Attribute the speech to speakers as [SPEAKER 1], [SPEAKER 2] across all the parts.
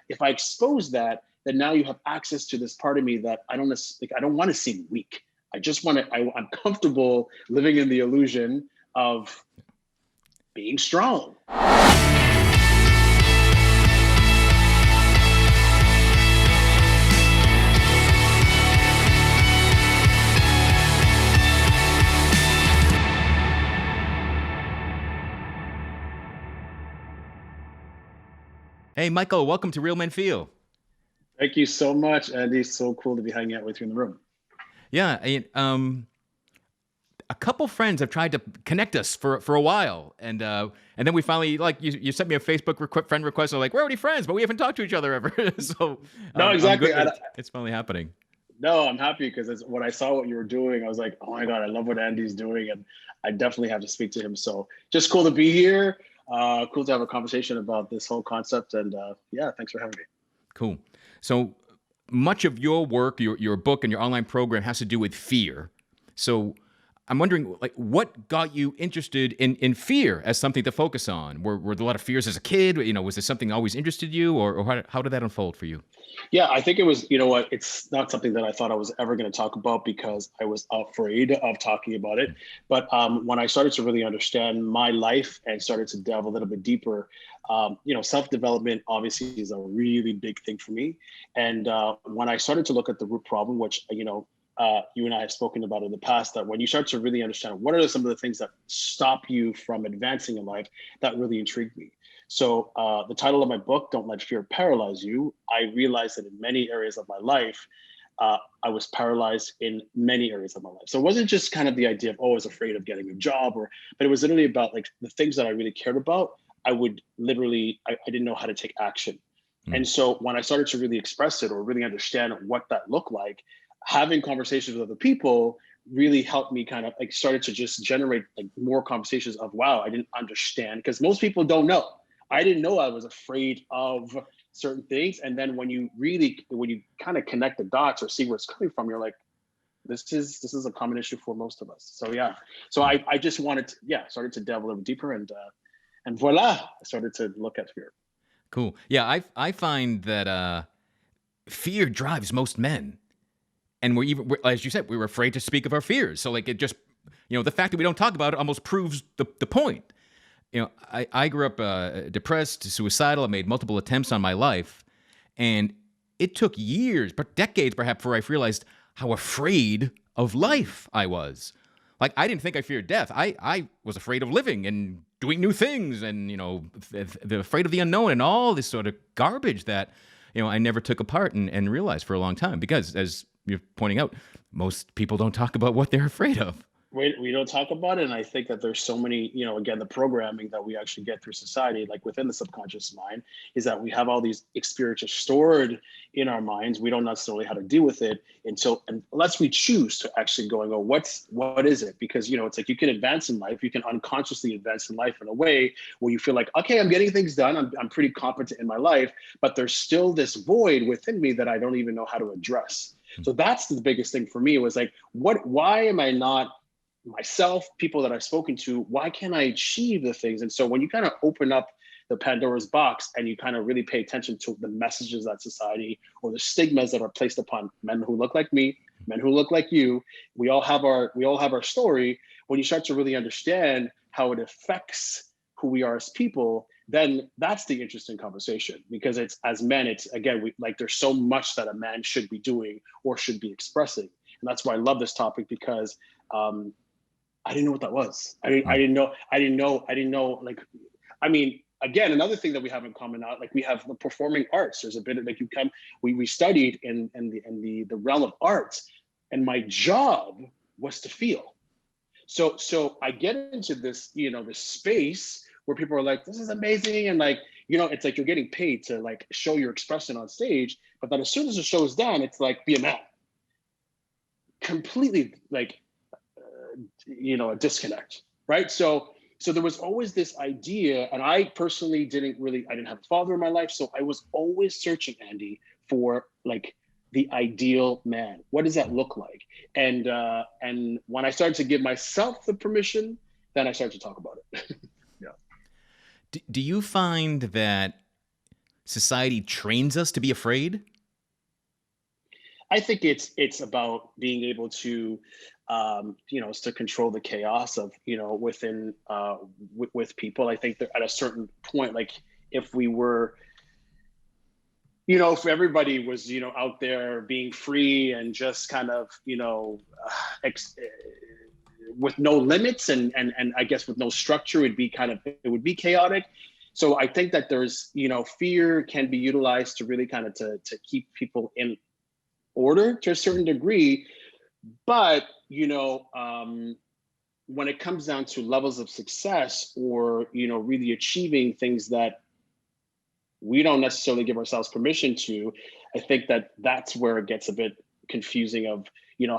[SPEAKER 1] if I expose that, then now you have access to this part of me that I don't want to seem weak. I just want to, I'm comfortable living in the illusion of being strong.
[SPEAKER 2] Hey, Michael, welcome to Real Men Feel.
[SPEAKER 1] Thank you so much, Andy. It's so cool to be hanging out with you in the room.
[SPEAKER 2] Yeah, a couple friends have tried to connect us for a while, and then we finally, like, you sent me a Facebook friend request. And I'm like, we're already friends, but we haven't talked to each other ever. So
[SPEAKER 1] No,
[SPEAKER 2] I'm
[SPEAKER 1] exactly.
[SPEAKER 2] good that it's finally happening.
[SPEAKER 1] No, I'm happy because when I saw what you were doing, I was like, oh my God, I love what Andy's doing. And I definitely have to speak to him. So just cool to be here. Cool to have a conversation about this whole concept. And yeah, thanks for having me.
[SPEAKER 2] Cool. So much of your work, your book, and your online program has to do with fear. So I'm wondering, like, what got you interested in fear as something to focus on? Were there a lot of fears as a kid? Was there something that always interested you, or how did that unfold for you?
[SPEAKER 1] Yeah, I think it was, you know what, it's not something that I thought I was ever going to talk about because I was afraid of talking about it. But when I started to really understand my life and started to delve a little bit deeper, self-development obviously is a really big thing for me. And when I started to look at the root problem, which, you and I have spoken about in the past, that when you start to really understand what are some of the things that stop you from advancing in life, that really intrigued me. So the title of my book, Don't Let Fear Paralyze You, I realized that in many areas of my life, I was paralyzed in many areas of my life. So it wasn't just kind of the idea of, I was afraid of getting a job, but it was literally about like the things that I really cared about. I didn't know how to take action. And so when I started to really express it or really understand what that looked like, having conversations with other people really helped me kind of like started to just generate like more conversations of, wow, I didn't understand, because most people don't know. I didn't know I was afraid of certain things. And then when you kind of connect the dots or see where it's coming from, you're like, this is a common issue for most of us. So yeah. So I just started to delve a little deeper and voila, I started to look at fear.
[SPEAKER 2] Cool. Yeah, I find that fear drives most men. And as you said, we were afraid to speak of our fears. So like it just, the fact that we don't talk about it almost proves the point. I grew up depressed, suicidal. I made multiple attempts on my life. And it took years, but decades perhaps, before I realized how afraid of life I was. Like, I didn't think I feared death. I was afraid of living and doing new things and, the afraid of the unknown and all this sort of garbage that, I never took apart and realized for a long time. Because, as you're pointing out, most people don't talk about what they're afraid of.
[SPEAKER 1] We don't talk about it. And I think that there's so many, again, the programming that we actually get through society, like within the subconscious mind, is that we have all these experiences stored in our minds. We don't necessarily how to deal with it unless we choose to actually go and go, what is it? Because, it's like you can advance in life. You can unconsciously advance in life in a way where you feel like, okay, I'm getting things done. I'm pretty competent in my life, but there's still this void within me that I don't even know how to address. So that's the biggest thing for me, was like, why am I not myself, people that I've spoken to, why can't I achieve the things? And so when you kind of open up the Pandora's box and you kind of really pay attention to the messages that society or the stigmas that are placed upon men who look like me, men who look like you, we all have our story. When you start to really understand how it affects who we are as people, then that's the interesting conversation, because it's, as men, it's, again, there's so much that a man should be doing or should be expressing. And that's why I love this topic, because I didn't know what that was. I didn't know. Like, I mean, again, another thing that we have in common now, like we have the performing arts. There's a bit of like we studied in the realm of arts, and my job was to feel. So I get into this, this space where people are like, this is amazing. And like, it's like you're getting paid to like show your expression on stage, but then as soon as the show is done, it's like, be a man. Completely like, a disconnect, right? So there was always this idea, and I personally didn't have a father in my life, so I was always searching, Andy, for like the ideal man. What does that look like? And when I started to give myself the permission, then I started to talk about it. Yeah.
[SPEAKER 2] Do you find that society trains us to be afraid?
[SPEAKER 1] I think it's about being able to, to control the chaos of, within, with people. I think that at a certain point, like if we were, if everybody was, out there being free and just kind of, with no limits and I guess with no structure, it would be chaotic. So I think that there's, fear can be utilized to really kind of to keep people in order to a certain degree. But when it comes down to levels of success or really achieving things that we don't necessarily give ourselves permission to, I think that that's where it gets a bit confusing of,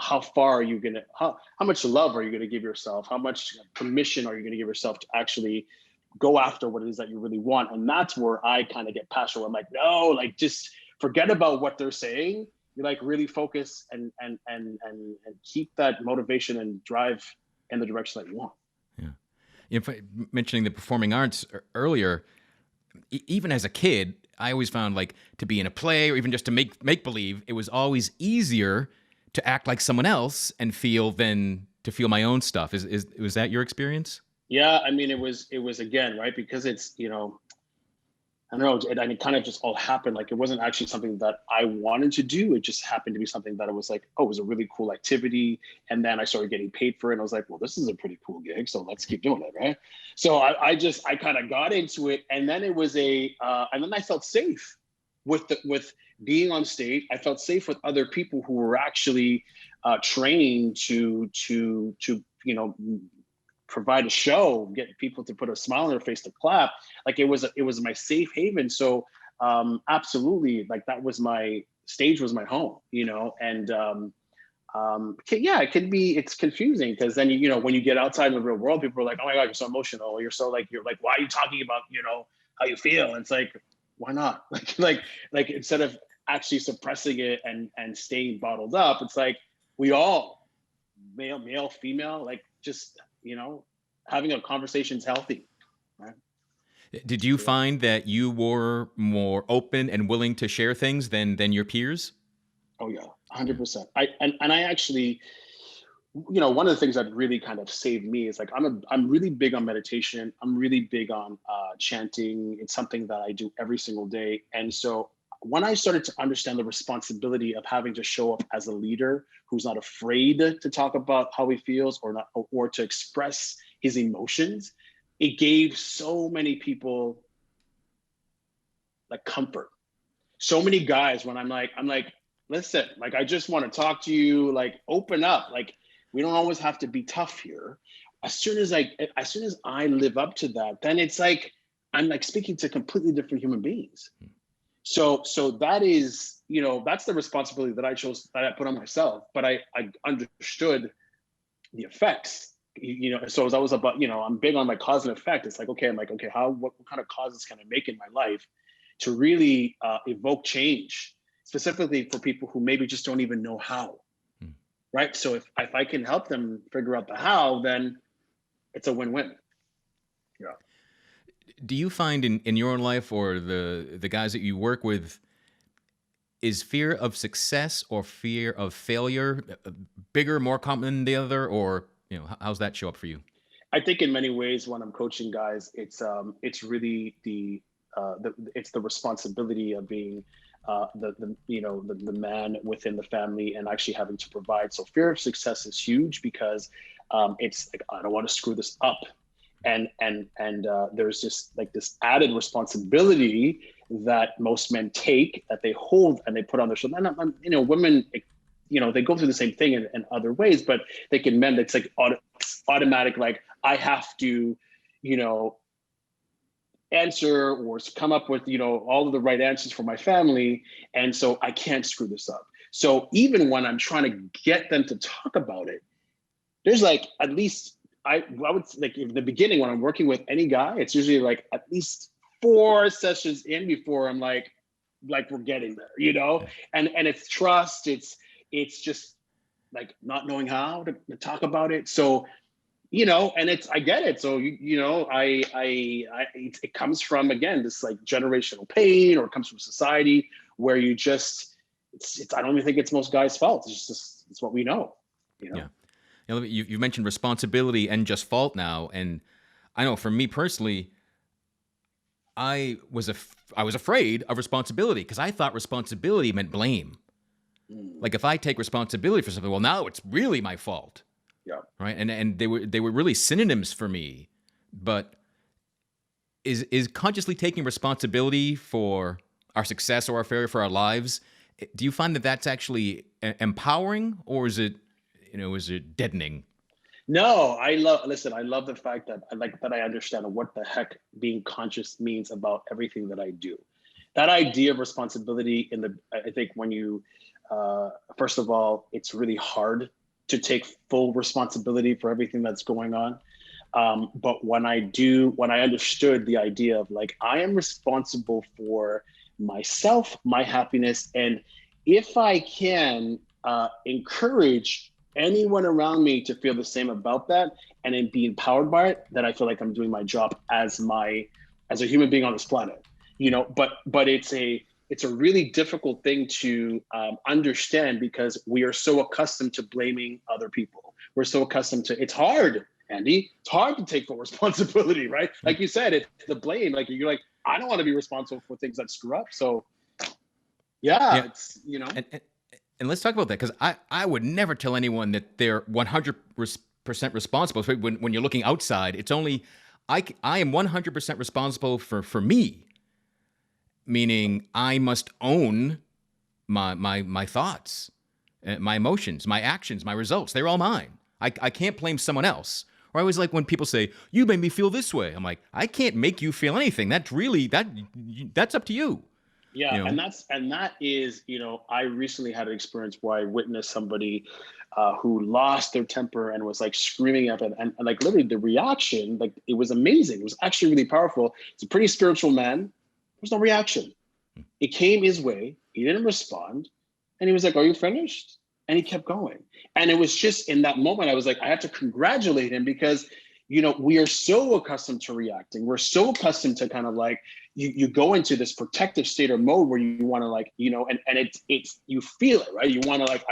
[SPEAKER 1] how far are you going to, how much love are you going to give yourself? How much permission are you going to give yourself to actually go after what it is that you really want? And that's where I kind of get passionate. I'm like, no, like just forget about what they're saying. You like really focus and keep that motivation and drive in the direction that you want.
[SPEAKER 2] Yeah. If mentioning the performing arts earlier, even as a kid, I always found like to be in a play or even just to make believe, it was always easier to act like someone else and feel than to feel my own stuff. Was that your experience?
[SPEAKER 1] Yeah, I mean, it was again, right? Because it's, I don't know, and it kind of just all happened. Like it wasn't actually something that I wanted to do. It just happened to be something that I was like, oh, it was a really cool activity. And then I started getting paid for it. And I was like, well, this is a pretty cool gig. So let's keep doing it, right? So I kind of got into it. And then it was and then I felt safe with being on stage. I felt safe with other people who were actually trained to provide a show, get people to put a smile on their face to clap. Like it was my safe haven. So absolutely, like that was my stage was my home, and yeah, it's confusing because then when you get outside in the real world, people are like, oh my God, you're so emotional. You're like, why are you talking about, how you feel? And it's like, why not? Like instead of actually suppressing it and staying bottled up, it's like we all, male, female, like just, having a conversation is healthy, right?
[SPEAKER 2] Did you
[SPEAKER 1] Yeah.
[SPEAKER 2] find that you were more open and willing to share things than your peers?
[SPEAKER 1] Oh yeah,
[SPEAKER 2] Yeah.
[SPEAKER 1] 100%. And I actually, one of the things that really kind of saved me is like I'm really big on meditation. I'm really big on chanting. It's something that I do every single day. And so when I started to understand the responsibility of having to show up as a leader who's not afraid to talk about how he feels or to express his emotions, it gave so many people like comfort. So many guys when I'm like, listen, like I just want to talk to you, like open up. Like we don't always have to be tough here. As soon as I live up to that, then it's like I'm like speaking to completely different human beings. So that is, that's the responsibility that I put on myself. But I understood the effects, so that was about, I'm big on my cause and effect. It's like, okay, I'm like, okay, what kind of causes can I make in my life to really evoke change, specifically for people who maybe just don't even know how,
[SPEAKER 2] Hmm.
[SPEAKER 1] right? So if I can help them figure out the how, then it's a win-win. Yeah.
[SPEAKER 2] Do you find in your own life or the guys that you work with, is fear of success or fear of failure bigger, more common than the other, or how's that show up for you?
[SPEAKER 1] I think in many ways when I'm coaching guys, it's really it's the responsibility of being the man within the family and actually having to provide. So fear of success is huge because it's like I don't want to screw this up, and there's just like this added responsibility that most men take that they hold and they put on their shoulders. And women, they go through the same thing in other ways, but they can men. It's like automatic, like I have to, you know, answer or come up with, all of the right answers for my family. And so I can't screw this up. So even when I'm trying to get them to talk about it, there's like at least I would like in the beginning when I'm working with any guy, it's usually like at least 4 sessions in before I'm like we're getting there, and it's trust, it's just like not knowing how to talk about it. So and I get it. So, it comes from, again, this like generational pain, or it comes from society where you just, I don't even think it's most guys' fault. It's what we know, you know?
[SPEAKER 2] Yeah. You mentioned responsibility and just fault now. And I know for me personally, I was afraid of responsibility because I thought responsibility meant blame.
[SPEAKER 1] Mm,
[SPEAKER 2] Like if I take responsibility for something, well, now it's really my fault,
[SPEAKER 1] yeah.
[SPEAKER 2] right? And they were really synonyms for me. But is consciously taking responsibility for our success or our failure for our lives? Do you find that that's actually empowering, or is it deadening?
[SPEAKER 1] No, listen, I love the fact that I understand what the heck being conscious means about everything that I do. That idea of responsibility I think when you, first of all, it's really hard to take full responsibility for everything that's going on. But when I understood the idea of like, I am responsible for myself, my happiness, and if I can encourage anyone around me to feel the same about that and then be empowered by it, then I feel like I'm doing my job as a human being on this planet. But it's a really difficult thing to understand, because we are so accustomed to blaming other people. We're so accustomed to, it's hard, Andy. It's hard to take full responsibility, right? Like you said, it's the blame. Like you're like, I don't want to be responsible for things that screw up. So yeah,
[SPEAKER 2] Yeah.
[SPEAKER 1] it's
[SPEAKER 2] And let's talk about that, because I would never tell anyone that they're 100% responsible. So when you're looking outside, it's only I am 100% responsible for me, meaning I must own my thoughts, my emotions, my actions, my results. They're all mine. I can't blame someone else. Or I always like when people say, "You made me feel this way." I'm like, I can't make you feel anything. That's up to you.
[SPEAKER 1] Yeah,
[SPEAKER 2] You know.
[SPEAKER 1] and that is, I recently had an experience where I witnessed somebody who lost their temper and was like screaming up, and like literally the reaction, like it was amazing. It was actually really powerful. It's a pretty spiritual man. There was no reaction. It came his way. He didn't respond, and he was like, "Are you finished?" And he kept going. And it was just in that moment, I was like, I had to congratulate him, because we are so accustomed to reacting. We're so accustomed to kind of like, you go into this protective state or mode where you want to like, and it's you feel it, right? You want to like,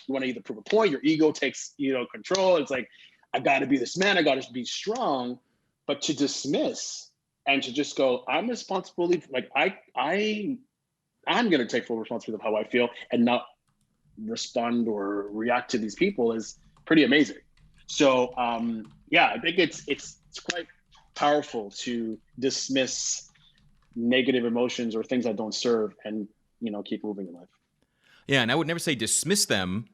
[SPEAKER 1] you want to either prove a point, your ego takes, control. It's like, I got to be this man, I got to be strong. But to dismiss and to just go, I'm responsible, like I'm going to take full responsibility of how I feel and not respond or react to these people is pretty amazing. So yeah, I think it's quite powerful to dismiss negative emotions or things that don't serve, and keep moving in life.
[SPEAKER 2] Yeah, and I would never say dismiss them.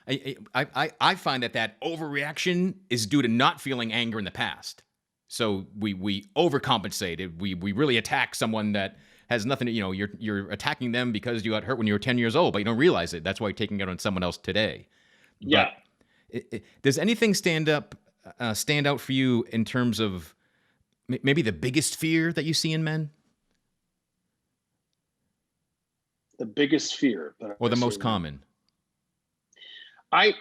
[SPEAKER 2] I find that overreaction is due to not feeling anger in the past. So we overcompensate. We really attack someone that has nothing. You're attacking them because you got hurt when you were 10 years old, but you don't realize it. That's why you're taking it on someone else today.
[SPEAKER 1] Yeah.
[SPEAKER 2] But does anything stand out for you in terms of maybe the biggest fear that you see in men,
[SPEAKER 1] The biggest fear that
[SPEAKER 2] or
[SPEAKER 1] I
[SPEAKER 2] the
[SPEAKER 1] see
[SPEAKER 2] most
[SPEAKER 1] in men.
[SPEAKER 2] common?
[SPEAKER 1] I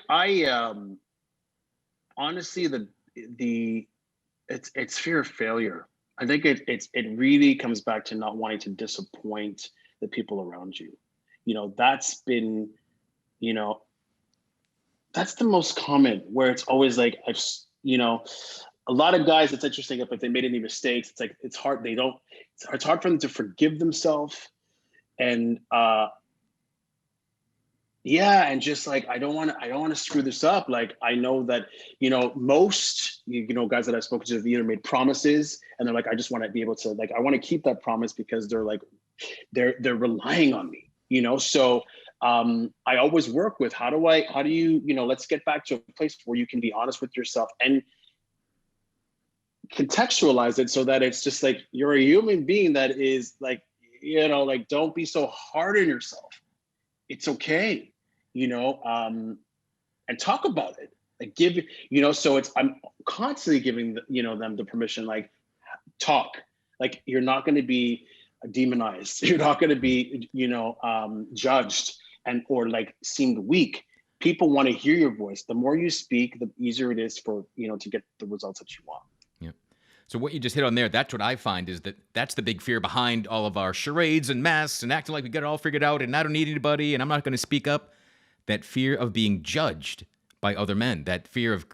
[SPEAKER 1] honestly, the it's fear of failure. I think it really comes back to not wanting to disappoint the people around you. That's been, you know, that's the most common, where it's always like, a lot of guys, it's interesting, if they made any mistakes, it's like, it's hard. It's hard for them to forgive themselves. And yeah, and just like, I don't want to screw this up. Like, I know that, most, guys that I've spoken to have either made promises and they're like, I just want to be able to, like, I want to keep that promise, because they're like, they're relying on me, so I always work with, how do you, let's get back to a place where you can be honest with yourself and contextualize it, so that it's just like, you're a human being that is like, like, don't be so hard on yourself. It's okay, and talk about it. Like, so I'm constantly giving them the permission, like, talk. Like, you're not going to be demonized. You're not going to be, judged or like seemed weak. people want to hear your voice. The more you speak, the easier it is for, to get the results that you want.
[SPEAKER 2] Yeah. So what you just hit on there, that's what I find is that's the big fear behind all of our charades and masks and acting like we got it all figured out and I don't need anybody and I'm not going to speak up. That fear of being judged by other men, that fear of,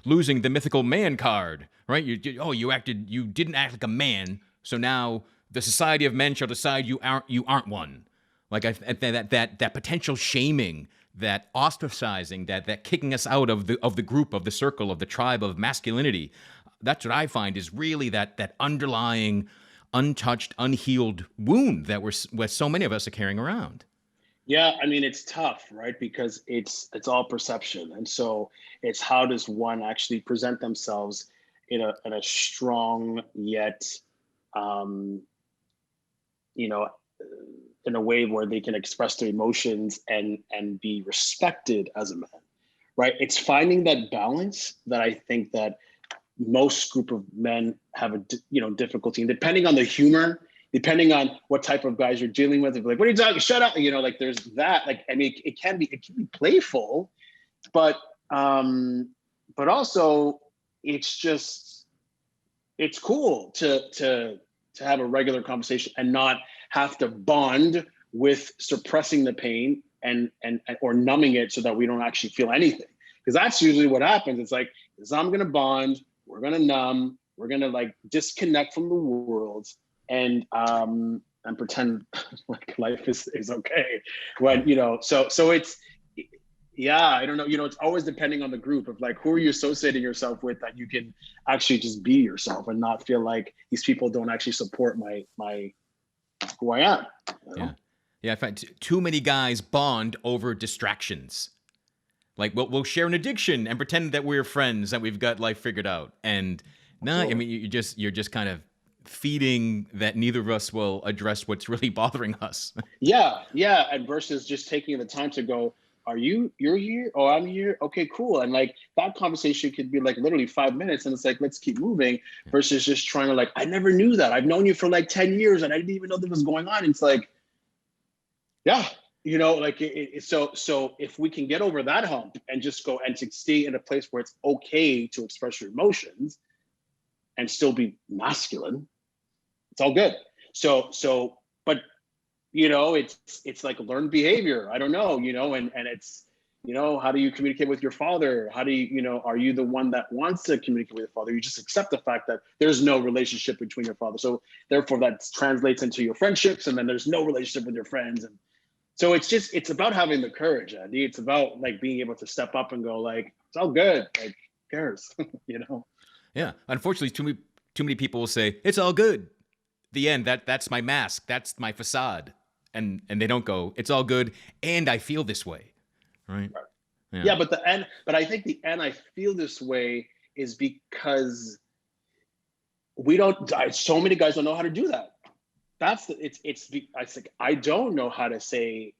[SPEAKER 2] losing the mythical man card, right? You didn't act like a man, so now the society of men shall decide you aren't one. Like that potential shaming, that ostracizing, that kicking us out of the group, of the circle, of the tribe of masculinity. That's what I find is really that underlying, untouched, unhealed wound that so many of us are carrying around.
[SPEAKER 1] Yeah, I mean, it's tough, right? Because it's all perception. And so it's how does one actually present themselves in a strong yet, in a way where they can express their emotions and be respected as a man, right? It's finding that balance that I think that most group of men have a difficulty, and depending on the humor, depending on what type of guys you're dealing with, like, what are you talking? Shut up! Like there's that. Like, I mean, it can be playful, but also it's cool to have a regular conversation and not have to bond with suppressing the pain and or numbing it so that we don't actually feel anything. Because that's usually what happens. It's like, I'm gonna bond, we're gonna numb, we're gonna like disconnect from the world and pretend like life is okay. When so it's, yeah, I don't know. It's always depending on the group of like, who are you associating yourself with that you can actually just be yourself and not feel like these people don't actually support my who I am.
[SPEAKER 2] Yeah. Yeah. In fact, too many guys bond over distractions. Like we'll share an addiction and pretend that we're friends, that we've got life figured out. And no, I mean, you're just kind of feeding that neither of us will address what's really bothering us.
[SPEAKER 1] Yeah. And versus just taking the time to go, you're here? Oh, I'm here. Okay, cool. And like that conversation could be like literally 5 minutes and it's like, let's keep moving versus just trying to like, I never knew that. I've known you for like 10 years and I didn't even know that was going on. It's like, yeah, like so if we can get over that hump and just go and to stay in a place where it's okay to express your emotions and still be masculine, it's all good. So, but it's like learned behavior. I don't know, and it's, how do you communicate with your father? How do you, are you the one that wants to communicate with your father? You just accept the fact that there's no relationship between your father. So therefore that translates into your friendships, and then there's no relationship with your friends. And so it's about having the courage, Andy. It's about like being able to step up and go like, it's all good. Like, who cares?
[SPEAKER 2] Yeah. Unfortunately, too many people will say, it's all good. The end. That's my mask. That's my facade. And they don't go, it's all good, and I feel this way, right?
[SPEAKER 1] Yeah, but I think the end I feel this way is because so many guys don't know how to do that. I don't know how to say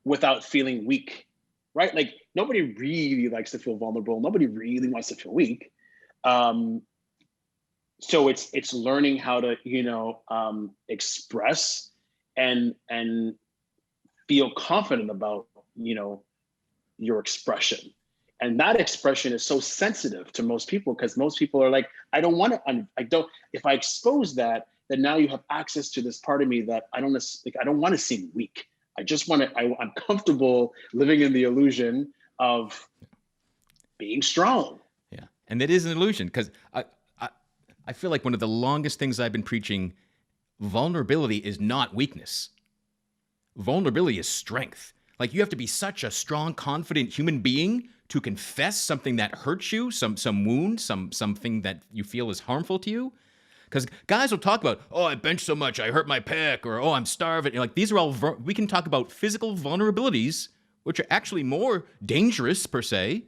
[SPEAKER 1] without feeling weak, right? Like nobody really likes to feel vulnerable. Nobody really wants to feel weak. So it's learning how to, express and feel confident about, your expression. And that expression is so sensitive to most people because most people are like, if I expose that, then now you have access to this part of me that I don't want to seem weak. I'm comfortable living in the illusion of being strong.
[SPEAKER 2] Yeah. And that is an illusion because I feel like one of the longest things I've been preaching, vulnerability is not weakness. Vulnerability is strength. Like you have to be such a strong, confident human being to confess something that hurts you, some wound, something that you feel is harmful to you. Because guys will talk about, oh, I benched so much, I hurt my pec, or oh, I'm starving. Like these are all, we can talk about physical vulnerabilities, which are actually more dangerous per se,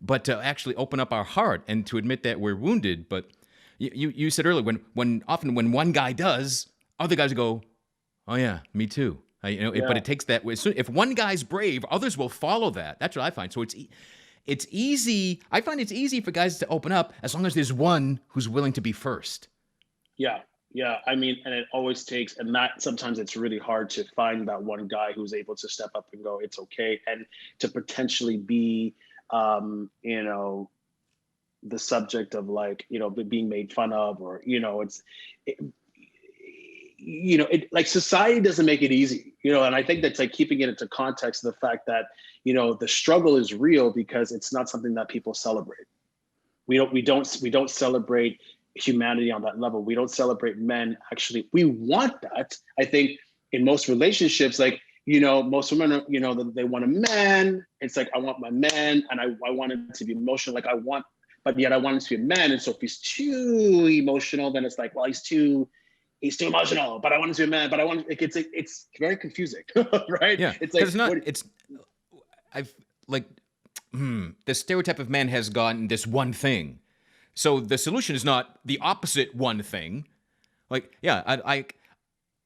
[SPEAKER 2] but to actually open up our heart and to admit that we're wounded. But you said earlier, when often when one guy does, other guys go, oh yeah, me too. But it takes that way. So if one guy's brave, others will follow that. That's what I find. So it's easy. I find it's easy for guys to open up as long as there's one who's willing to be first.
[SPEAKER 1] Yeah. Yeah, I mean, and it always takes, and that sometimes it's really hard to find that one guy who's able to step up and go, it's okay, and to potentially be, you know, the subject of like, you know, being made fun of, or, you know, it, you know, it like society doesn't make it easy, you know, and I think that's like keeping it into context of the fact that, you know, the struggle is real because it's not something that people celebrate. We don't celebrate humanity on that level. We don't celebrate men. Actually, we want that. I think in most relationships, like, you know, most women are, you know, they want a man. It's like, I want my man, and I want him to be emotional. Like I want, but yet I want him to be a man. And so if he's too emotional, then it's like, well, he's too emotional, but I want him to be a man. But I want, like, it's very confusing, right?
[SPEAKER 2] Yeah,
[SPEAKER 1] It's
[SPEAKER 2] because
[SPEAKER 1] like,
[SPEAKER 2] it's not.
[SPEAKER 1] what?
[SPEAKER 2] It's I've like the stereotype of man has gotten this one thing. So the solution is not the opposite one thing. Like, yeah,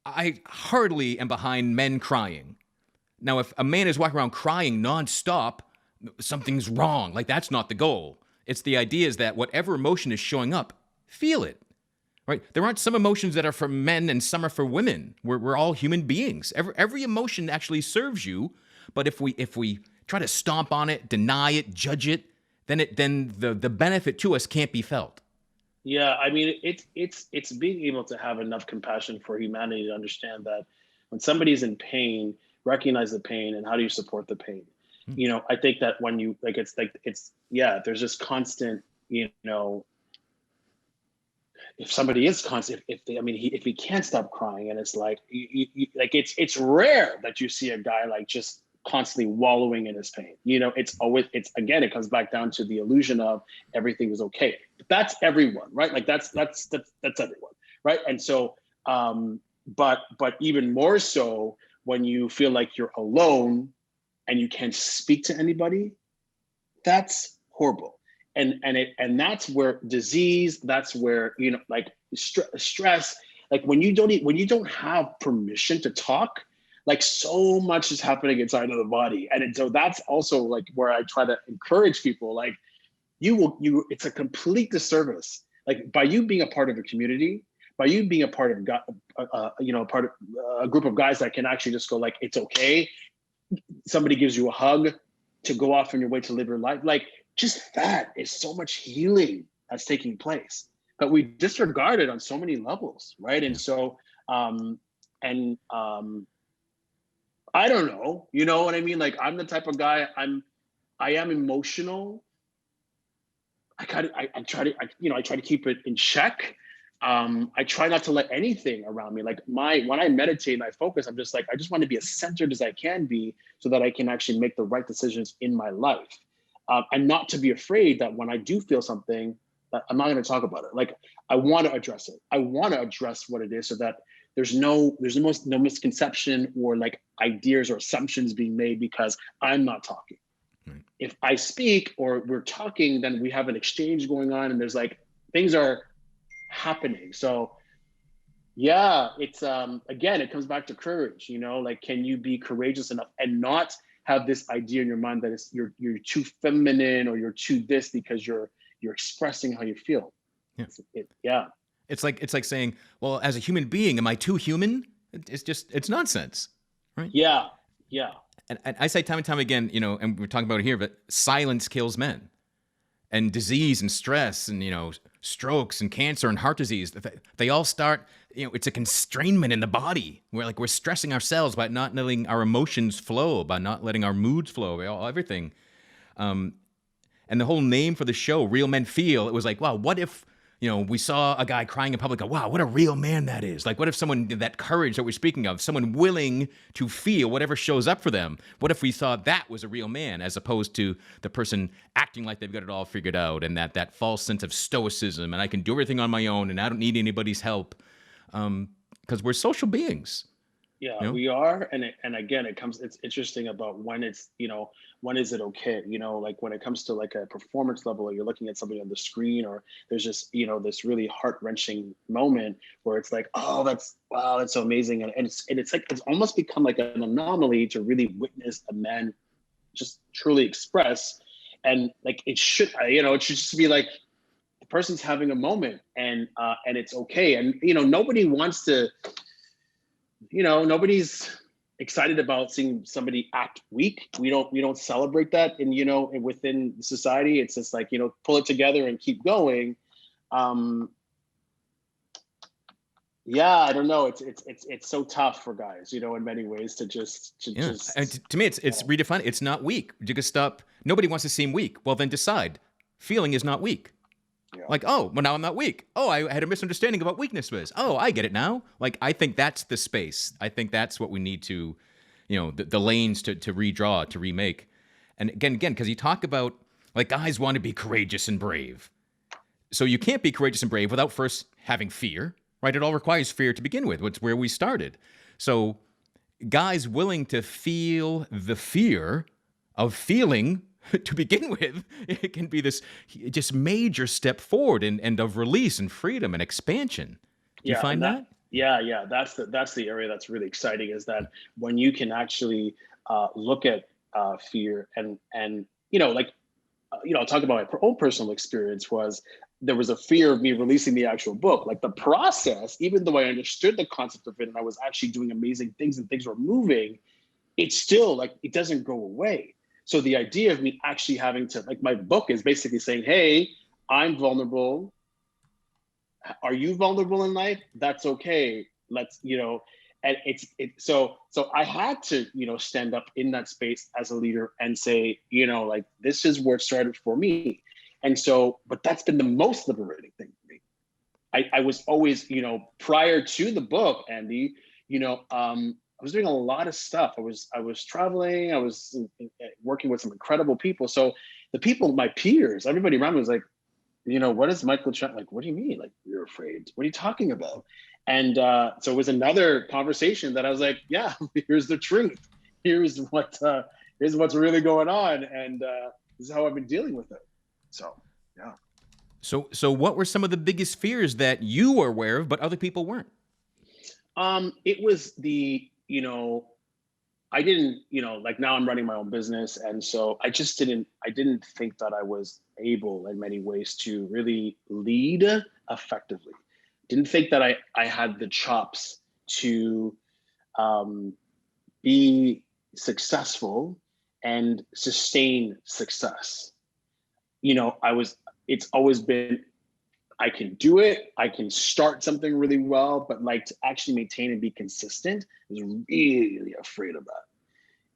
[SPEAKER 2] I hardly am behind men crying. Now, if a man is walking around crying nonstop, something's wrong. Like, that's not the goal. It's the idea is that whatever emotion is showing up, feel it. Right? There aren't some emotions that are for men and some are for women. We're all human beings. Every emotion actually serves you, but if we try to stomp on it, deny it, judge it, then the benefit to us can't be felt.
[SPEAKER 1] Yeah, I mean, it's being able to have enough compassion for humanity to understand that when somebody's in pain, recognize the pain and how do you support the pain.
[SPEAKER 2] Hmm.
[SPEAKER 1] You know, I think that when you like it's yeah, there's just constant, you know, if somebody is constant, if they, I mean, if he can't stop crying, and it's like, like it's rare that you see a guy like just constantly wallowing in his pain. You know, it's always, it's again, it comes back down to the illusion of everything is okay. But that's everyone, right? Like that's everyone, right? And so, but even more so when you feel like you're alone and you can't speak to anybody, that's horrible. And that's where disease, that's where, you know, like stress, like when you don't have permission to talk, like so much is happening inside of the body. So that's also like where I try to encourage people, like it's a complete disservice, like by you being a part of a community, by you being a part of you know, part of a group of guys that can actually just go like, it's okay, somebody gives you a hug, to go off on your way to live your life. Like just that is so much healing that's taking place, but we disregard it on so many levels, right? And
[SPEAKER 2] Yeah.
[SPEAKER 1] so, and I don't know, you know what I mean? Like I'm the type of guy, I am emotional. I try to, you know, I try to keep it in check. I try not to let anything around me. Like when I meditate and I focus, I'm just like, I just want to be as centered as I can be so that I can actually make the right decisions in my life. And not to be afraid that when I do feel something, that I'm not going to talk about it. Like I want to address it. I want to address what it is so that there's no misconception or like ideas or assumptions being made because I'm not talking.
[SPEAKER 2] Right.
[SPEAKER 1] If I speak or we're talking, then we have an exchange going on and there's like things are happening. So yeah, it's again, it comes back to courage, you know, like can you be courageous enough and not have this idea in your mind that it's you're too feminine or you're too this because you're expressing how you feel.
[SPEAKER 2] Yeah.
[SPEAKER 1] Yeah.
[SPEAKER 2] It's like saying, well, as a human being, am I too human? It's nonsense, right?
[SPEAKER 1] Yeah. Yeah.
[SPEAKER 2] And I say time and time again, you know, and we're talking about it here, but silence kills men. And disease and stress and, you know, strokes and cancer and heart disease, they all start, you know, it's a constrainment in the body. We're stressing ourselves by not letting our emotions flow, by not letting our moods flow, everything. And the whole name for the show, Real Men Feel, it was like, wow, what if, you know, we saw a guy crying in public, go, wow, what a real man that is. Like, what if someone did that courage that we're speaking of, someone willing to feel whatever shows up for them? What if we thought that was a real man as opposed to the person acting like they've got it all figured out and that false sense of stoicism and I can do everything on my own and I don't need anybody's help? Because we're social beings.
[SPEAKER 1] Yeah,
[SPEAKER 2] You know?
[SPEAKER 1] we are, and again, it's interesting about when it's, you know, when is it okay, you know, like when it comes to like a performance level, or you're looking at somebody on the screen, or there's just, you know, this really heart wrenching moment where it's like, oh, that's wow, that's so amazing, and it's like it's almost become like an anomaly to really witness a man just truly express, and like it should, you know, it should just be like person's having a moment, and it's okay. And nobody wants to, nobody's excited about seeing somebody act weak. We don't celebrate that. And within society, it's just like, pull it together and keep going. Yeah, I don't know. It's so tough for guys, in many ways, to just
[SPEAKER 2] Yeah. And to me, it's redefined. It's not weak. You can stop. Nobody wants to seem weak. Well, then decide. Feeling is not weak.
[SPEAKER 1] yeah.
[SPEAKER 2] Like, oh, well, now I'm not weak. Oh, I had a misunderstanding of what weakness was. Oh, I get it now. Like, I think that's the space. I think that's what we need to, the lanes to redraw, to remake. And again, because you talk about, like, guys want to be courageous and brave. So you can't be courageous and brave without first having fear, right? It all requires fear to begin with. It's where we started. So guys willing to feel the fear of feeling to begin with, it can be this just major step forward and of release and freedom and expansion. Do you find that?
[SPEAKER 1] Yeah. That's the area that's really exciting, is that when you can actually look at fear and like, I'll talk about my own personal experience. There was a fear of me releasing the actual book. Like, the process, even though I understood the concept of it and I was actually doing amazing things and things were moving, it's still like, it doesn't go away. So the idea of me actually having to, like, my book is basically saying, hey, I'm vulnerable. Are you vulnerable in life? That's okay. Let's, and so I had to, stand up in that space as a leader and say, like, this is where it started for me. And so, but that's been the most liberating thing for me. I was always, prior to the book, Andy, I was doing a lot of stuff. I was traveling. I was working with some incredible people. So the people, my peers, everybody around me was like, what is Michael like? What do you mean? Like, you're afraid? What are you talking about? And so it was another conversation that I was like, yeah, here's the truth. Here's what's really going on, and this is how I've been dealing with it. So yeah.
[SPEAKER 2] So what were some of the biggest fears that you were aware of, but other people weren't?
[SPEAKER 1] It was I didn't, like, now I'm running my own business. And so I didn't think that I was able in many ways to really lead effectively. Didn't think that I had the chops to be successful and sustain success. It's always been, I can do it. I can start something really well, but like, to actually maintain and be consistent, I was really afraid of that.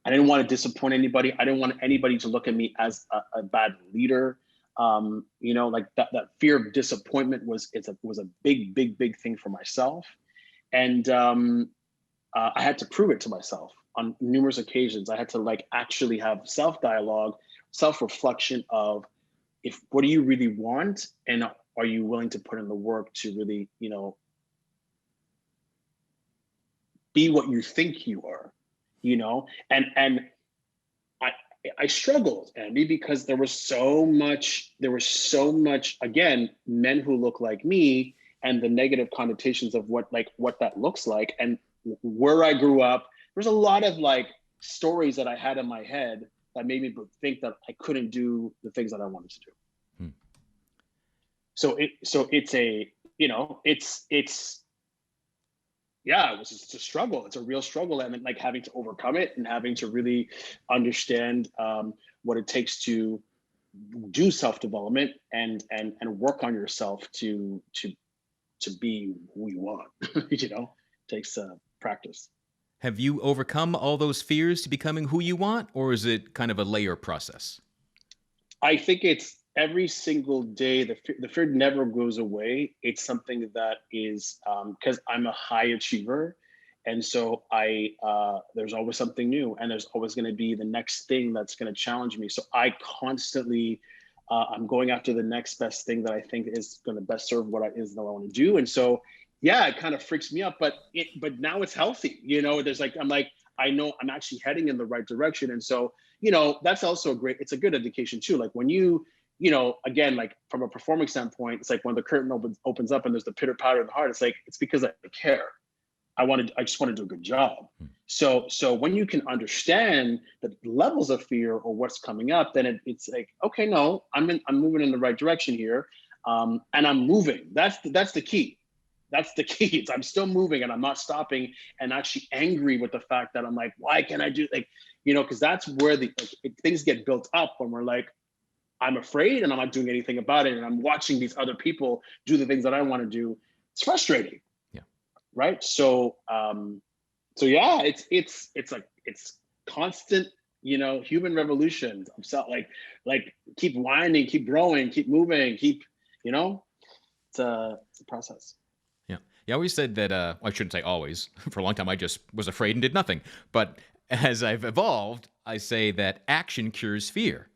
[SPEAKER 1] I didn't want to disappoint anybody. I didn't want anybody to look at me as a bad leader. Like, that fear of disappointment was a big thing for myself. And I had to prove it to myself on numerous occasions. I had to, like, actually have self-dialogue, self-reflection of, what do you really want? And are you willing to put in the work to really, be what you think you are, and I struggled, Andy, because there was so much, again, men who look like me, and the negative connotations of what that looks like. And where I grew up, there's a lot of, like, stories that I had in my head that made me think that I couldn't do the things that I wanted to do. So it's a struggle. It's a real struggle, and like, having to overcome it and having to really understand what it takes to do self-development and work on yourself to be who you want. Takes practice.
[SPEAKER 2] Have you overcome all those fears to becoming who you want, or is it kind of a layer process?
[SPEAKER 1] I think it's every single day. The fear never goes away. It's something that is, because I'm a high achiever, and so there's always something new, and there's always going to be the next thing that's going to challenge me. So I constantly, I'm going after the next best thing that I think is going to best serve what I want to do. And so, yeah, it kind of freaks me out, but now it's healthy. There's like, I know I'm actually heading in the right direction. And so, that's also it's a good indication too. Like, when again, like, from a performing standpoint, it's like when the curtain opens up and there's the pitter patter of the heart, it's because I care. I just want to do a good job. So when you can understand the levels of fear or what's coming up, then it's like, okay, no, I'm moving in the right direction here. and I'm moving. That's the key. That's the key. It's I'm still moving and I'm not stopping and actually angry with the fact that I'm like, why can't I do like, because that's where the things get built up when we're like, I'm afraid and I'm not doing anything about it. And I'm watching these other people do the things that I want to do. It's frustrating.
[SPEAKER 2] Yeah.
[SPEAKER 1] Right. So yeah, it's like it's constant, human revolutions. I'm so like keep winding, keep growing, keep moving, it's a process.
[SPEAKER 2] Yeah. You always said that, well, I shouldn't say always. For a long time, I just was afraid and did nothing. But as I've evolved, I say that action cures fear.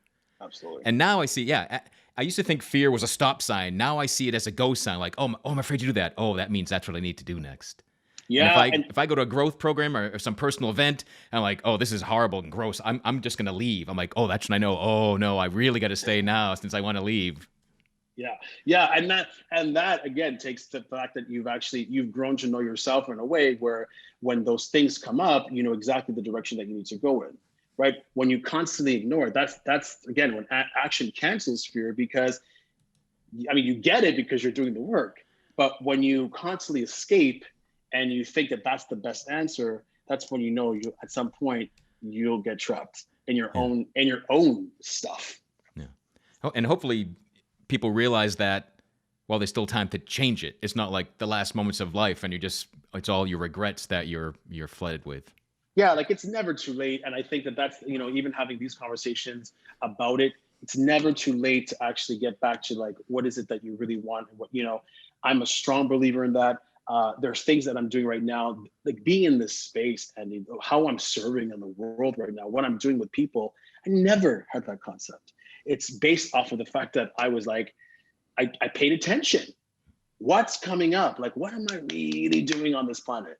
[SPEAKER 1] Absolutely.
[SPEAKER 2] And now I see, yeah, I used to think fear was a stop sign. Now I see it as a go sign. Like, oh, I'm afraid to do that. Oh, that means that's what I need to do next. And
[SPEAKER 1] Yeah.
[SPEAKER 2] if I go to a growth program or some personal event, and I'm like, oh, this is horrible and gross, I'm just gonna leave. I'm like, oh, that's when I know. Oh no, I really got to stay now since I want to leave.
[SPEAKER 1] Yeah, and that again takes the fact that you've grown to know yourself in a way where when those things come up, you know exactly the direction that you need to go in, right? When you constantly ignore it, that's again when action cancels fear, because I mean you get it because you're doing the work, but when you constantly escape and you think that that's the best answer, that's when you at some point you'll get trapped in your
[SPEAKER 2] Yeah.
[SPEAKER 1] own stuff.
[SPEAKER 2] Yeah. Oh, and hopefully people realize that while there's still time to change it, it's not like the last moments of life and it's all your regrets that you're flooded with.
[SPEAKER 1] Yeah, like it's never too late. And I think that that's, even having these conversations about it, it's never too late to actually get back to like, what is it that you really want? And I'm a strong believer in that. There's things that I'm doing right now, like being in this space and how I'm serving in the world right now, what I'm doing with people. I never had that concept. It's based off of the fact that I was like, I paid attention. What's coming up? Like, what am I really doing on this planet?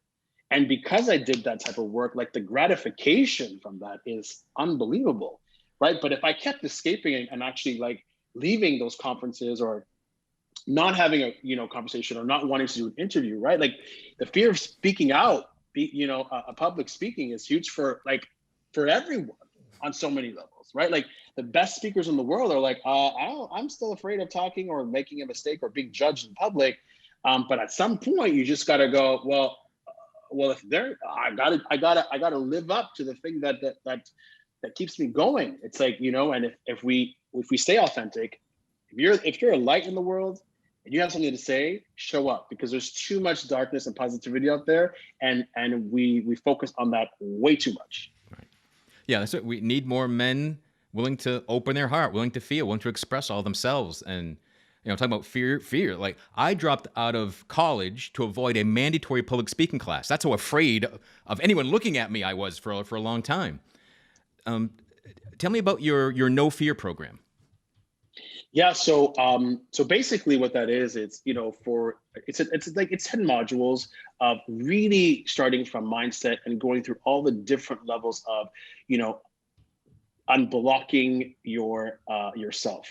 [SPEAKER 1] And because I did that type of work, like the gratification from that is unbelievable, right? But if I kept escaping and actually like leaving those conferences or not having a conversation or not wanting to do an interview, right? Like the fear of speaking out, a public speaking is huge for everyone on so many levels, right? Like the best speakers in the world are like, I'm still afraid of talking or making a mistake or being judged in public. But at some point, you just got to go, well, if I gotta live up to the thing that keeps me going. It's like, and if we stay authentic, if you're a light in the world and you have something to say, show up, because there's too much darkness and positivity out there, and we focus on that way too much.
[SPEAKER 2] Right. Yeah, that's what we need, more men willing to open their heart, willing to feel, willing to express all themselves. And talking about fear. Like I dropped out of college to avoid a mandatory public speaking class. That's how afraid of anyone looking at me I was for a long time. Tell me about your no fear program.
[SPEAKER 1] Yeah, so basically what that is, it's it's 10 modules of really starting from mindset and going through all the different levels of unblocking yourself.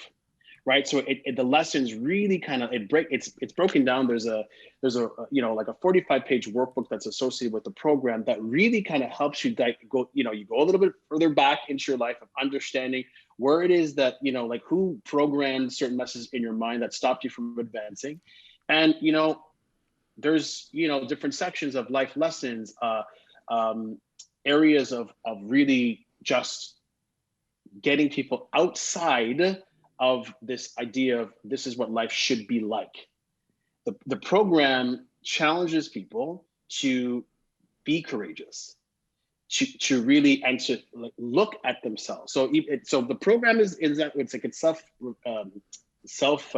[SPEAKER 1] Right. So the lessons really kind of it's broken down. There's a like a 45-page workbook that's associated with the program that really kind of helps you go a little bit further back into your life of understanding where it is that like who programmed certain messages in your mind that stopped you from advancing. And there's different sections of life lessons, areas of really just getting people outside of this idea of this is what life should be like. The program challenges people to be courageous, to really and to look at themselves. So the program is that it's like a self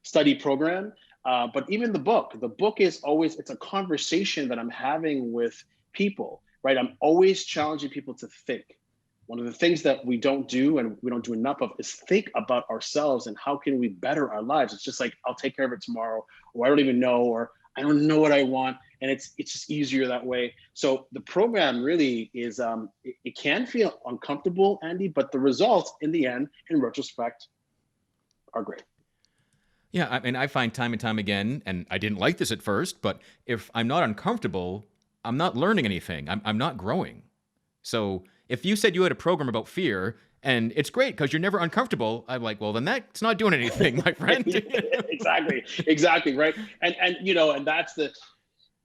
[SPEAKER 1] study program. But even the book is always, it's a conversation that I'm having with people, right? I'm always challenging people to think. One of the things that we don't do and we don't do enough of is think about ourselves and how can we better our lives. It's just like, I'll take care of it tomorrow, or I don't even know, or I don't know what I want. And it's just easier that way. So the program really is, it can feel uncomfortable, Andy, but the results in the end, in retrospect, are great.
[SPEAKER 2] Yeah, I mean, I find time and time again, and I didn't like this at first, but if I'm not uncomfortable, I'm not learning anything. I'm not growing. So If you said you had a program about fear and it's great because you're never uncomfortable, I'm like, well, then that's not doing anything, my friend.
[SPEAKER 1] Exactly, right. And and that's the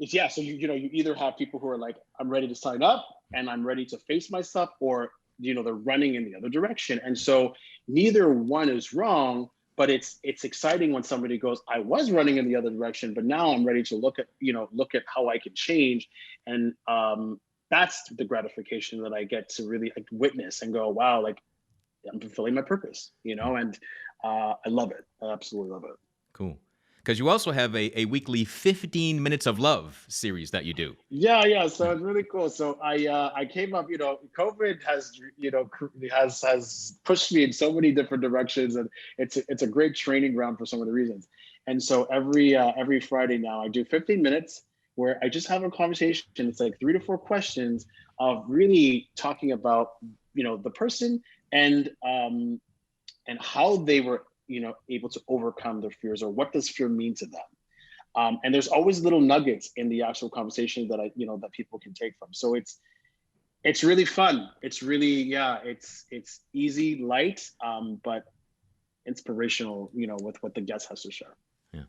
[SPEAKER 1] it's yeah. So you either have people who are like, I'm ready to sign up and I'm ready to face myself, or they're running in the other direction. And so neither one is wrong, but it's exciting when somebody goes, I was running in the other direction, but now I'm ready to look at how I can change. And that's the gratification that I get to really like, witness and go, wow, like I'm fulfilling my purpose, and I love it. I absolutely love it.
[SPEAKER 2] Cool. Because you also have a weekly 15 minutes of love series that you do.
[SPEAKER 1] Yeah. So
[SPEAKER 2] Yeah.
[SPEAKER 1] it's really cool. So I came up, COVID has has pushed me in so many different directions, and it's a great training ground for so many reasons. And so every Friday now I do 15 minutes where I just have a conversation. It's like 3 to 4 questions of really talking about the person and how they were able to overcome their fears, or what does fear mean to them. And there's always little nuggets in the actual conversation that that people can take from. So it's really fun. It's really, it's easy, light, but inspirational, with what the guest has to share.
[SPEAKER 2] Yeah.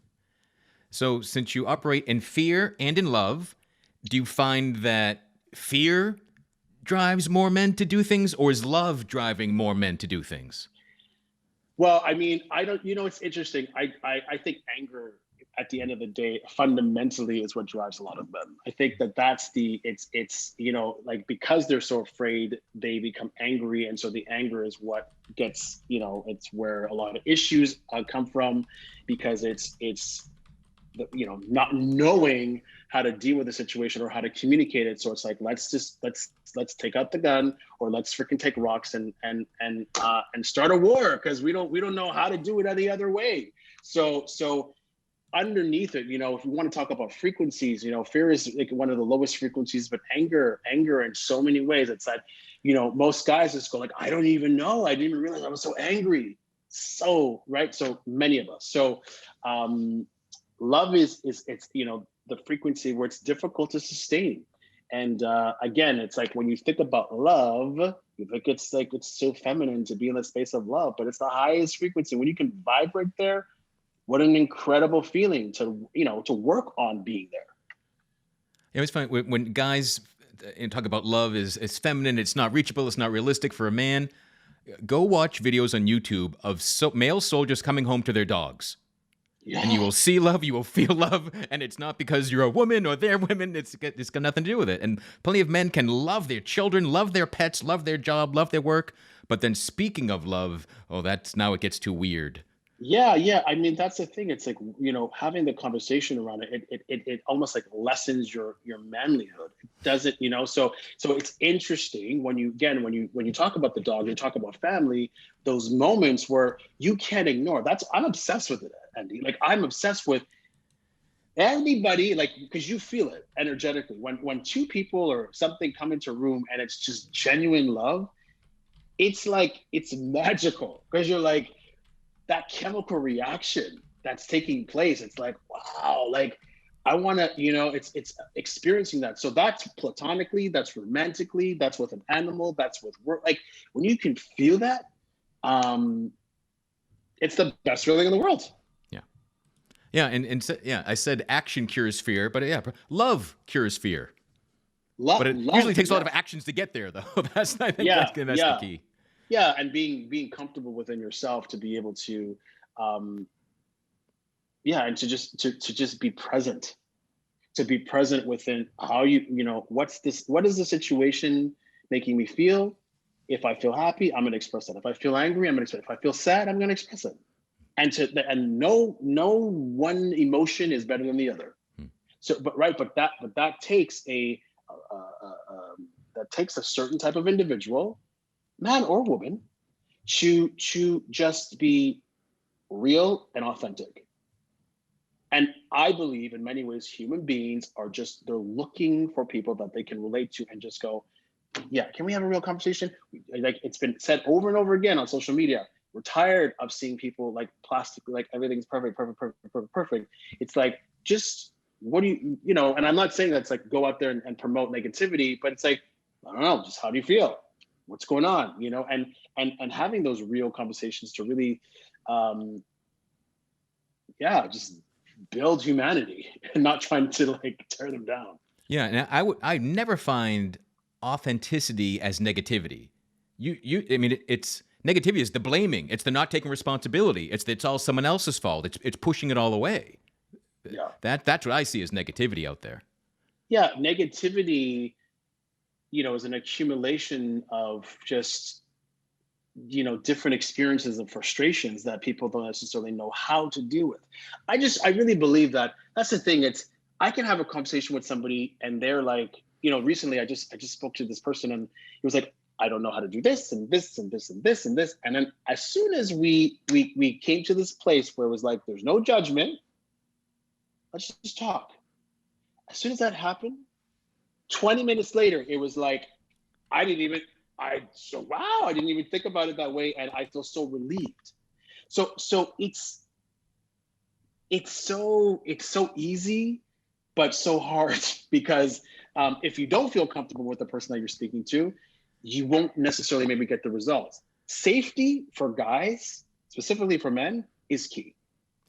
[SPEAKER 2] So since you operate in fear and in love, do you find that fear drives more men to do things, or is love driving more men to do things?
[SPEAKER 1] Well, I mean, I don't, it's interesting. I think anger at the end of the day fundamentally is what drives a lot of men. I think that's it's like, because they're so afraid, they become angry. And so the anger is what gets, it's where a lot of issues come from, because it's not knowing how to deal with the situation or how to communicate it. So it's like, let's take out the gun, or let's freaking take rocks and start a war, because we don't know how to do it any other way. So underneath it, if you want to talk about frequencies, fear is like one of the lowest frequencies, but anger in so many ways, it's that, most guys just go like, I don't even know, I didn't even realize I was so angry. So right, so many of us. So love is it's the frequency where it's difficult to sustain. And again, it's like, when you think about love, you think it's like, it's so feminine to be in the space of love, but it's the highest frequency. When you can vibrate there, what an incredible feeling to to work on being there.
[SPEAKER 2] It's funny when guys talk about love is feminine, it's not reachable, it's not realistic for a man. Go watch videos on YouTube of male soldiers coming home to their dogs.
[SPEAKER 1] Yeah.
[SPEAKER 2] And you will see love, you will feel love, and it's not because you're a woman or they're women. It's got nothing to do with it. And plenty of men can love their children, love their pets, love their job, love their work. But then speaking of love, that's now it gets too weird.
[SPEAKER 1] Yeah. I mean, that's the thing. It's like, having the conversation around it almost like lessens your manlyhood. It doesn't, so it's interesting when you talk about the dog, you talk about family, those moments where you can't ignore. I'm obsessed with it, Andy. Like, I'm obsessed with anybody, like, because you feel it energetically. When two people or something come into a room and it's just genuine love, it's like, it's magical, because you're like, that chemical reaction that's taking place, it's like, wow, like, I want to, it's experiencing that. So that's platonically, that's romantically, that's with an animal, that's with work. Like, when you can feel that, it's the best feeling in the world.
[SPEAKER 2] I said action cures fear, but love cures fear.
[SPEAKER 1] But
[SPEAKER 2] it usually takes a lot of actions to get there, though. That's the key.
[SPEAKER 1] Yeah, and being comfortable within yourself to be able to, and to just be present, within how what is the situation making me feel. If I feel happy, I'm going to express that. If I feel angry, I'm going to express it. If I feel sad, I'm going to express it. And no one emotion is better than the other. So, but that takes that takes a certain type of individual, man or woman, to just be real and authentic. And I believe in many ways, human beings are they're looking for people that they can relate to and just go, yeah, can we have a real conversation? Like, it's been said over and over again on social media. We're tired of seeing people like plastic, like everything's perfect. It's like, just what do you, and I'm not saying that's like go out there and promote negativity, but it's like, I don't know, just how do you feel? what's going on, and having those real conversations to really, um, yeah, just build humanity and not trying to like tear them down.
[SPEAKER 2] Yeah, and I never find authenticity as negativity. I mean, it's negativity is the blaming. It's the not taking responsibility. It's all someone else's fault. It's pushing it all away.
[SPEAKER 1] Yeah.
[SPEAKER 2] That's what I see as negativity out there.
[SPEAKER 1] Yeah. Negativity, is an accumulation of just, different experiences and frustrations that people don't necessarily know how to deal with. I really believe that that's the thing. I can have a conversation with somebody and they're like, recently I just spoke to this person and he was like, I don't know how to do this and this and this and this and this. And then as soon as we came to this place where it was like, there's no judgment, let's just talk. As soon as that happened, 20 minutes later, it was like, I didn't even, wow, I didn't even think about it that way. And I feel so relieved. So it's so easy, but so hard because if you don't feel comfortable with the person that you're speaking to, you won't necessarily maybe get the results. Safety for guys, specifically for men, is key.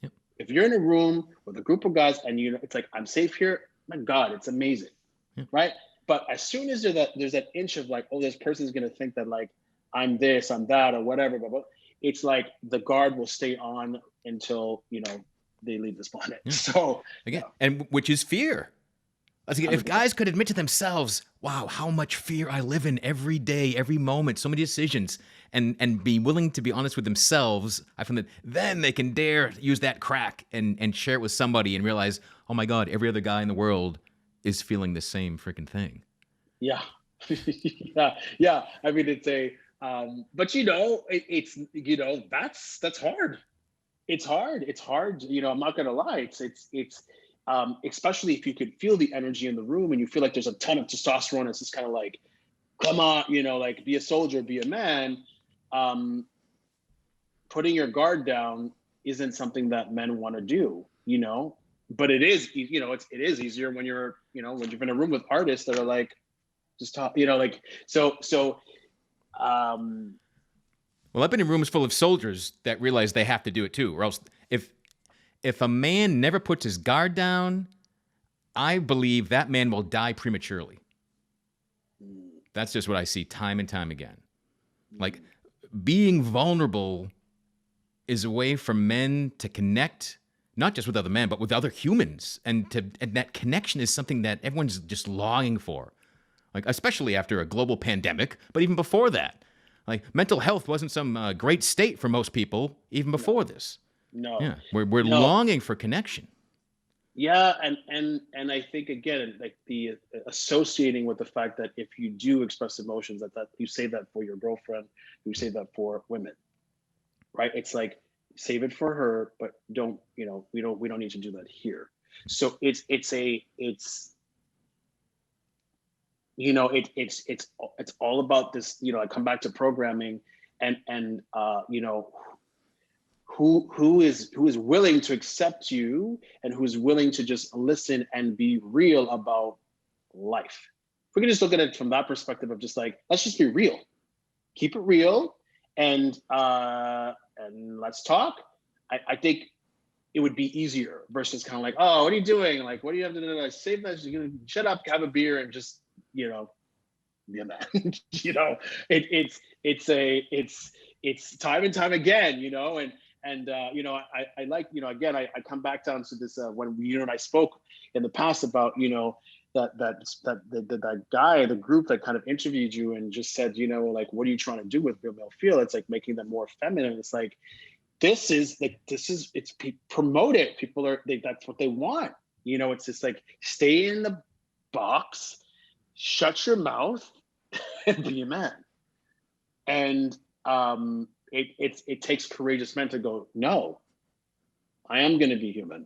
[SPEAKER 2] Yep.
[SPEAKER 1] If you're in a room with a group of guys and it's like, I'm safe here, my God, it's amazing.
[SPEAKER 2] Yep.
[SPEAKER 1] Right? But as soon as there's that inch of like, oh, this person's gonna think that like I'm this, I'm that, or whatever, but it's like the guard will stay on until they leave this planet.
[SPEAKER 2] Yeah.
[SPEAKER 1] So
[SPEAKER 2] again, and which is fear. If guys could admit to themselves, wow, how much fear I live in every day, every moment, so many decisions, and be willing to be honest with themselves, I find that then they can dare use that crack and share it with somebody and realize, oh my God, every other guy in the world is feeling the same freaking thing.
[SPEAKER 1] Yeah. Yeah. I mean, but that's hard. It's hard. I'm not gonna lie. It's especially if you could feel the energy in the room and you feel like there's a ton of testosterone. It's just kind of like, come on, like be a soldier, be a man. Putting your guard down isn't something that men want to do, but it is, it is easier when you're in a room with artists that are like, just talk, like, so.
[SPEAKER 2] Well, I've been in rooms full of soldiers that realize they have to do it too, or else if a man never puts his guard down, I believe that man will die prematurely. That's just what I see time and time again. Like, being vulnerable is a way for men to connect, not just with other men, but with other humans. And that connection is something that everyone's just longing for. Like, especially after a global pandemic, but even before that. Like, mental health wasn't some great state for most people, even before this.
[SPEAKER 1] No.
[SPEAKER 2] Yeah, we're longing for connection.
[SPEAKER 1] Yeah, and I think again, like the associating with the fact that if you do express emotions, that you say that for your girlfriend, you say that for women, right? It's like save it for her, but don't we don't need to do that here. So it's all about this. I come back to programming, and who is willing to accept you and who's willing to just listen and be real about life. If we can just look at it from that perspective of just like, let's just be real, keep it real, and let's talk. I think it would be easier versus kind of like, oh, what are you doing? Like, what do you have to do? Like, save that. You're gonna shut up, have a beer, and just be a man. It's time and time again, and I like, again, I come back down to this when you and I spoke in the past about that guy, the group that kind of interviewed you and just said, like, what are you trying to do with real male feel? It's like making them more feminine. It's like it's promote it. People that's what they want. It's just like, stay in the box, shut your mouth, and be a man. And it takes courageous men to go, no, I am going to be human,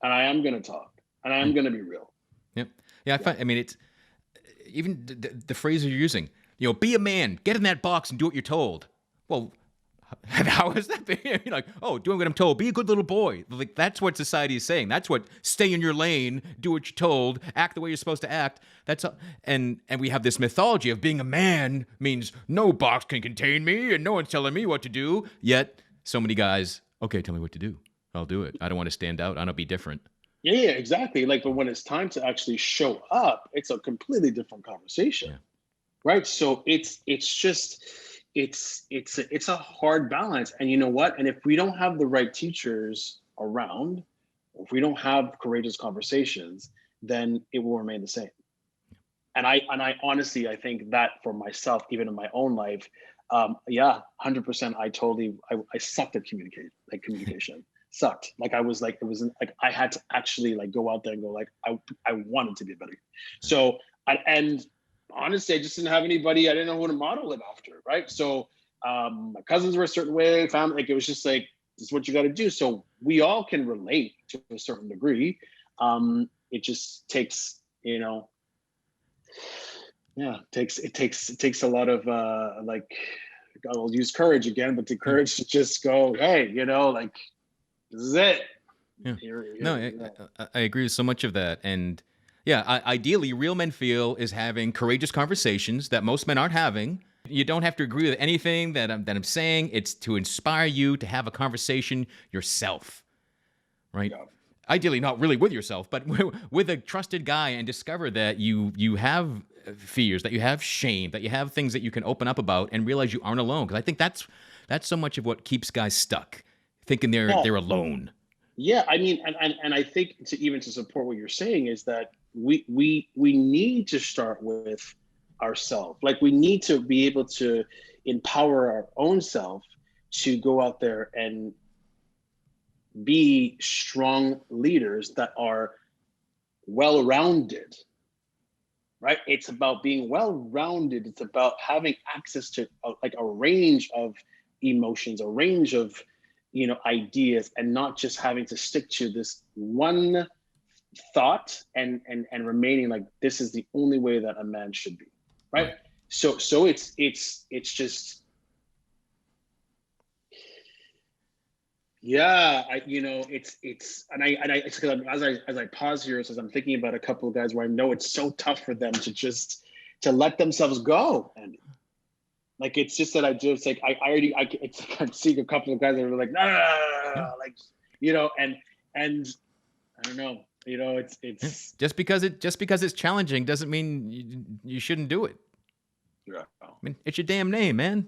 [SPEAKER 1] and I am going to talk, and I am going to be real.
[SPEAKER 2] Yep. Yeah, I mean, it's even the phrase you're using, be a man, get in that box and do what you're told. Well, How is that? You're like, oh, doing what I'm told. Be a good little boy. Like, that's what society is saying. That's what stay in your lane, do what you're told, act the way you're supposed to act. That's and we have this mythology of being a man means no box can contain me and no one's telling me what to do. Yet so many guys, okay, tell me what to do. I'll do it. I don't want to stand out. I don't be different.
[SPEAKER 1] Yeah, exactly. Like, but when it's time to actually show up, it's a completely different conversation,
[SPEAKER 2] Yeah.
[SPEAKER 1] right? So it's just it's a hard balance. And you know what? And if we don't have the right teachers around, if we don't have courageous conversations, then it will remain the same. And I honestly, I think that for myself, even in my own life, yeah, 100%. I sucked at communication. Sucked. Like I was like, it was like I had to actually like go out there and go like I wanted to be better. So and honestly, I just didn't have anybody. I didn't know who to model it after, right? So my cousins were a certain way, family, like it was just like this is what you got to do. So we all can relate to a certain degree. It just takes, it takes a lot of like I'll use courage again, but the courage to just go, hey, like this is it.
[SPEAKER 2] Yeah. I agree with so much of that. And yeah, ideally, Real Men Feel is having courageous conversations that most men aren't having. You don't have to agree with anything that I'm saying. It's to inspire you to have a conversation yourself, right? Yeah. Ideally, not really with yourself, but with a trusted guy, and discover that you have fears, that you have shame, that you have things that you can open up about, and realize you aren't alone. Because I think that's so much of what keeps guys stuck, thinking they're alone.
[SPEAKER 1] Yeah, I mean, and I think to support what you're saying is that we need to start with ourselves. Like we need to be able to empower our own self to go out there and be strong leaders that are well-rounded, right? It's about being well-rounded. It's about having access to a range of emotions, a range of ideas, and not just having to stick to this one thought and remaining like this is the only way that a man should be, right? So it's just yeah, as I pause here, as I'm thinking about a couple of guys where I know it's so tough for them to let themselves go. And like, it's just that I'm seeing a couple of guys that are like, nah, like, and I don't know, it's
[SPEAKER 2] just because it's challenging doesn't mean you shouldn't do it.
[SPEAKER 1] Yeah.
[SPEAKER 2] I mean, it's your damn name, man.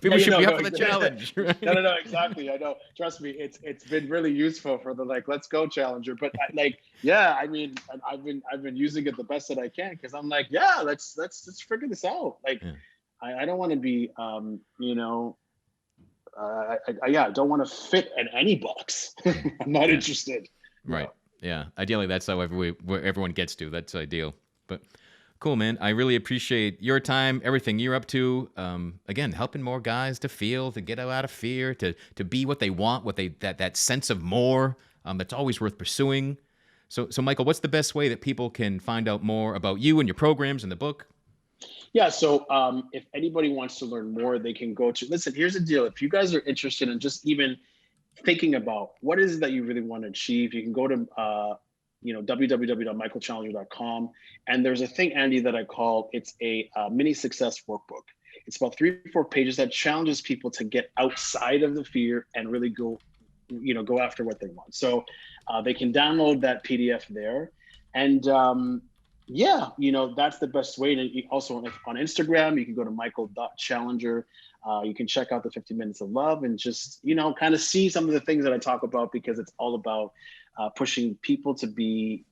[SPEAKER 2] People should be up for the challenge. Right?
[SPEAKER 1] No, exactly. I know. Trust me, it's been really useful for the let's go challenger. But I mean, I've been using it the best that I can, because I'm like, yeah, let's figure this out. Like, I don't want to be, I don't want to fit in any box. I'm not interested.
[SPEAKER 2] Right. Yeah. Ideally, that's how everyone gets to. That's ideal. But cool, man. I really appreciate your time, everything you're up to. Again, helping more guys to feel, to get out of fear, to be what they want, that sense of more. That's always worth pursuing. So Michael, what's the best way that people can find out more about you and your programs and the book?
[SPEAKER 1] Yeah. So if anybody wants to learn more, they can go to, listen, here's the deal. If you guys are interested in just even thinking about what is it that you really want to achieve, you can go to, www.michaelchallenger.com. And there's a thing, Andy, that I call, it's a mini success workbook. It's about 3-4 pages that challenges people to get outside of the fear and really go after what they want. So they can download that PDF there. And that's the best way. And also on Instagram, you can go to michael.challenger. You can check out the 50 Minutes of Love and just, kind of see some of the things that I talk about, because it's all about pushing people to be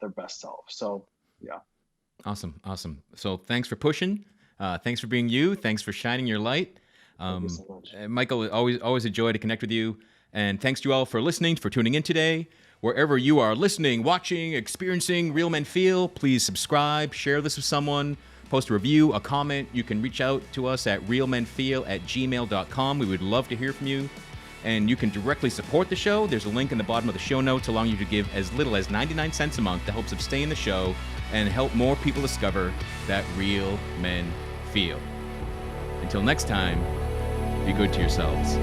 [SPEAKER 1] their best self. So, yeah.
[SPEAKER 2] Awesome. So thanks for pushing. Thanks for being you. Thanks for shining your light.
[SPEAKER 1] Thank you so much.
[SPEAKER 2] Michael, always a joy to connect with you. And thanks to you all for listening, for tuning in today. Wherever you are listening, watching, experiencing Real Men Feel, please subscribe, share this with someone, post a review, a comment. You can reach out to us at realmenfeel@gmail.com. We would love to hear from you. And you can directly support the show. There's a link in the bottom of the show notes allowing you to give as little as 99 cents a month to help sustain the show and help more people discover that real men feel. Until next time, Be good to yourselves.